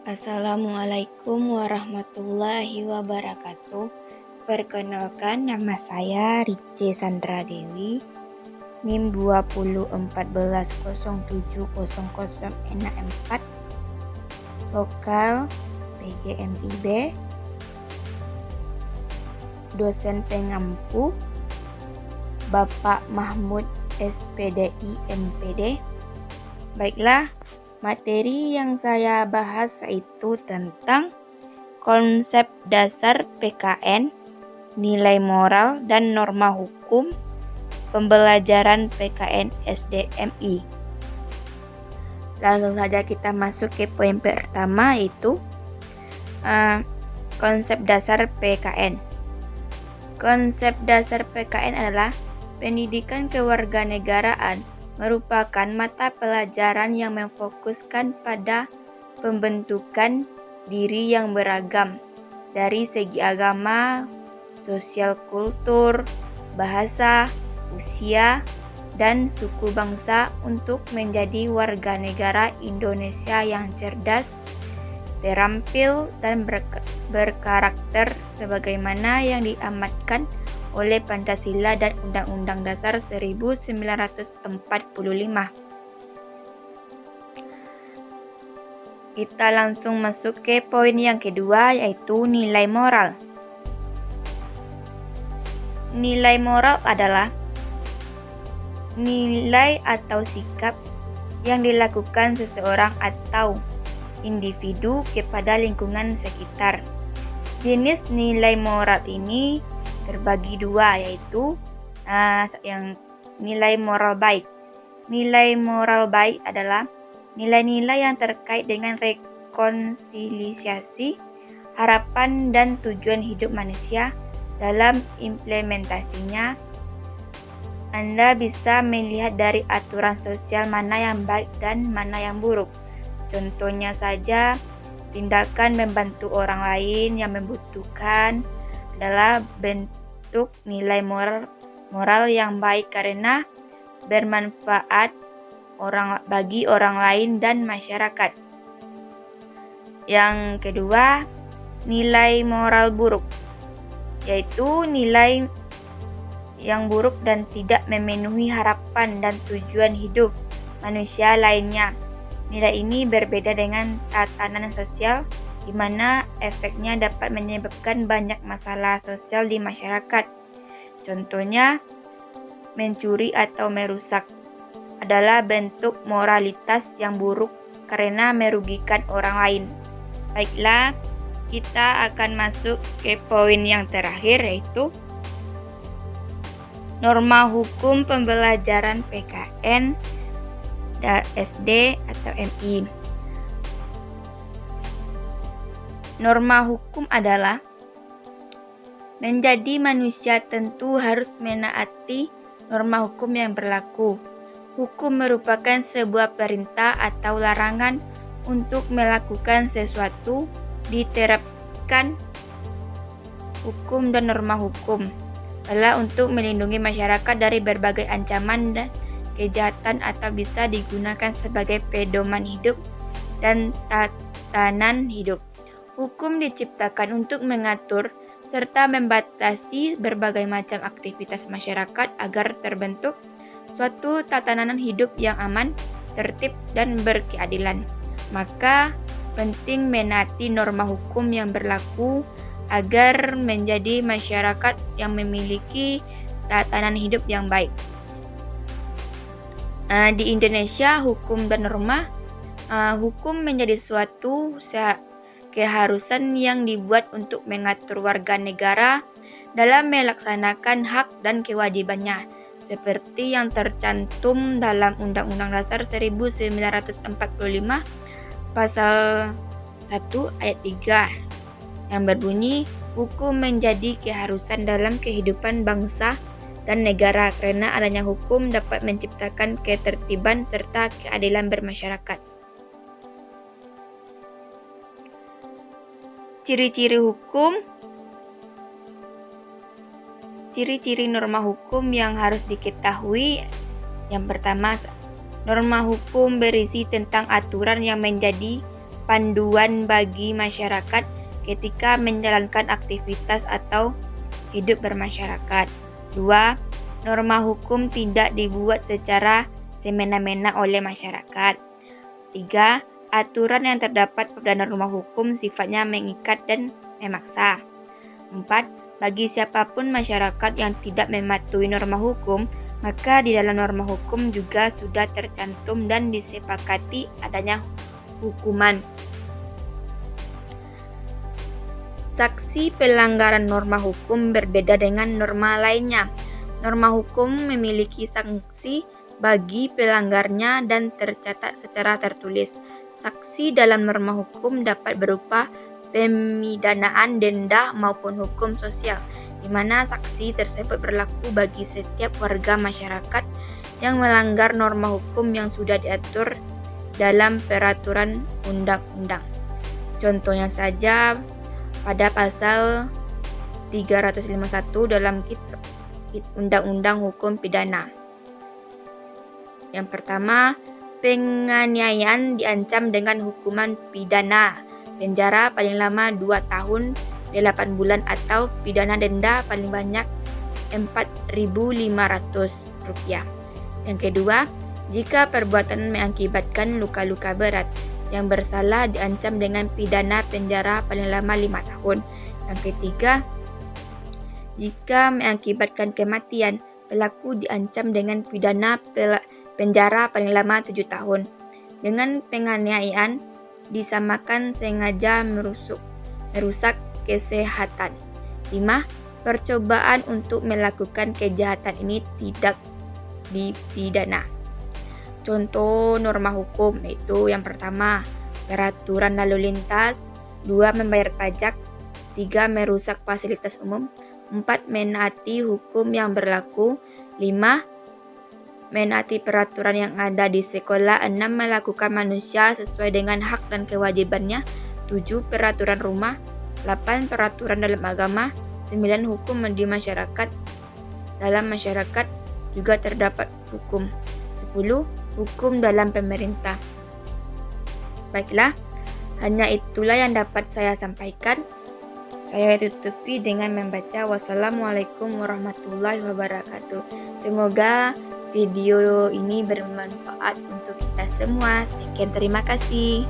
Assalamualaikum warahmatullahi wabarakatuh. Perkenalkan, nama saya Rice Sandra Dewi, NIM 2014070064, lokal PGMIB, dosen pengampu Bapak Mahmud SPDI MPD. Baiklah, materi yang saya bahas yaitu tentang konsep dasar PKN, nilai moral dan norma hukum pembelajaran PKN SDMI. Langsung saja kita masuk ke poin pertama, yaitu konsep dasar PKN. Konsep dasar PKN adalah pendidikan kewarganegaraan, merupakan mata pelajaran yang memfokuskan pada pembentukan diri yang beragam dari segi agama, sosial kultur, bahasa, usia, dan suku bangsa untuk menjadi warga negara Indonesia yang cerdas, terampil, dan berkarakter sebagaimana yang diamanatkan oleh Pancasila dan Undang-Undang Dasar 1945. Kita langsung masuk ke poin yang kedua, yaitu nilai moral. Nilai moral adalah nilai atau sikap yang dilakukan seseorang atau individu kepada lingkungan sekitar. Jenis nilai moral ini terbagi dua, yaitu yang nilai moral baik. Nilai moral baik adalah nilai-nilai yang terkait dengan rekonsiliasi, harapan, dan tujuan hidup manusia. Dalam implementasinya, Anda bisa melihat dari aturan sosial mana yang baik dan mana yang buruk. Contohnya saja, tindakan membantu orang lain yang membutuhkan adalah bentuk nilai moral yang baik karena bermanfaat bagi orang lain dan masyarakat. Yang kedua, nilai moral buruk, yaitu nilai yang buruk dan tidak memenuhi harapan dan tujuan hidup manusia lainnya. Nilai ini berbeda dengan tatanan sosial, di mana efeknya dapat menyebabkan banyak masalah sosial di masyarakat. Contohnya, mencuri atau merusak adalah bentuk moralitas yang buruk karena merugikan orang lain. Baiklah, kita akan masuk ke poin yang terakhir, yaitu norma hukum pembelajaran PKN SD atau MI. Norma hukum adalah menjadi manusia tentu harus menaati norma hukum yang berlaku. Hukum merupakan sebuah perintah atau larangan untuk melakukan sesuatu. Diterapkan hukum dan norma hukum adalah untuk melindungi masyarakat dari berbagai ancaman dan kejahatan atau bisa digunakan sebagai pedoman hidup dan tatanan hidup. Hukum diciptakan untuk mengatur serta membatasi berbagai macam aktivitas masyarakat agar terbentuk suatu tatanan hidup yang aman, tertib, dan berkeadilan. Maka penting menaati norma hukum yang berlaku agar menjadi masyarakat yang memiliki tatanan hidup yang baik. Di Indonesia, hukum dan norma hukum menjadi suatu keharusan yang dibuat untuk mengatur warga negara dalam melaksanakan hak dan kewajibannya, seperti yang tercantum dalam Undang-Undang Dasar 1945 Pasal 1 ayat 3 yang berbunyi, hukum menjadi keharusan dalam kehidupan bangsa dan negara karena adanya hukum dapat menciptakan ketertiban serta keadilan bermasyarakat. Ciri-ciri hukum. Ciri-ciri norma hukum yang harus diketahui. Yang pertama, norma hukum berisi tentang aturan yang menjadi panduan bagi masyarakat ketika menjalankan aktivitas atau hidup bermasyarakat. 2. Norma hukum tidak dibuat secara semena-mena oleh masyarakat. 3. Aturan yang terdapat pada norma hukum sifatnya mengikat dan memaksa. 4. Bagi siapapun masyarakat yang tidak mematuhi norma hukum, maka di dalam norma hukum juga sudah tercantum dan disepakati adanya hukuman. Sanksi pelanggaran norma hukum berbeda dengan norma lainnya. Norma hukum memiliki sanksi bagi pelanggarnya dan tercatat secara tertulis. Sanksi dalam norma hukum dapat berupa pemidanaan, denda, maupun hukum sosial, di mana sanksi tersebut berlaku bagi setiap warga masyarakat yang melanggar norma hukum yang sudah diatur dalam peraturan undang-undang. Contohnya saja pada pasal 351 dalam Kitab Undang-Undang Hukum Pidana. Yang pertama, penganiayaan diancam dengan hukuman pidana, penjara paling lama 2 tahun 8 bulan atau pidana denda paling banyak Rp4.500. Yang kedua, jika perbuatan mengakibatkan luka-luka berat, yang bersalah diancam dengan pidana penjara paling lama 5 tahun. Yang ketiga, jika mengakibatkan kematian, pelaku diancam dengan pidana penjara paling lama 7 tahun. Dengan penganiayaan disamakan sengaja merusak kesehatan. 5. Percobaan untuk melakukan kejahatan ini tidak dipidana. Contoh norma hukum yaitu yang pertama, peraturan lalu lintas. 2. Membayar pajak. 3. Merusak fasilitas umum. 4. Menaati hukum yang berlaku. 5. Menaati peraturan yang ada di sekolah. 6. Melakukan manusia sesuai dengan hak dan kewajibannya. 7. Peraturan rumah. 8. Peraturan dalam agama. 9. Hukum di masyarakat. Dalam masyarakat juga terdapat hukum. 10. Hukum dalam pemerintah. Baiklah, hanya itulah yang dapat saya sampaikan. Saya tutupi dengan membaca wassalamualaikum warahmatullahi wabarakatuh. Semoga video ini bermanfaat untuk kita semua. Sekian, terima kasih.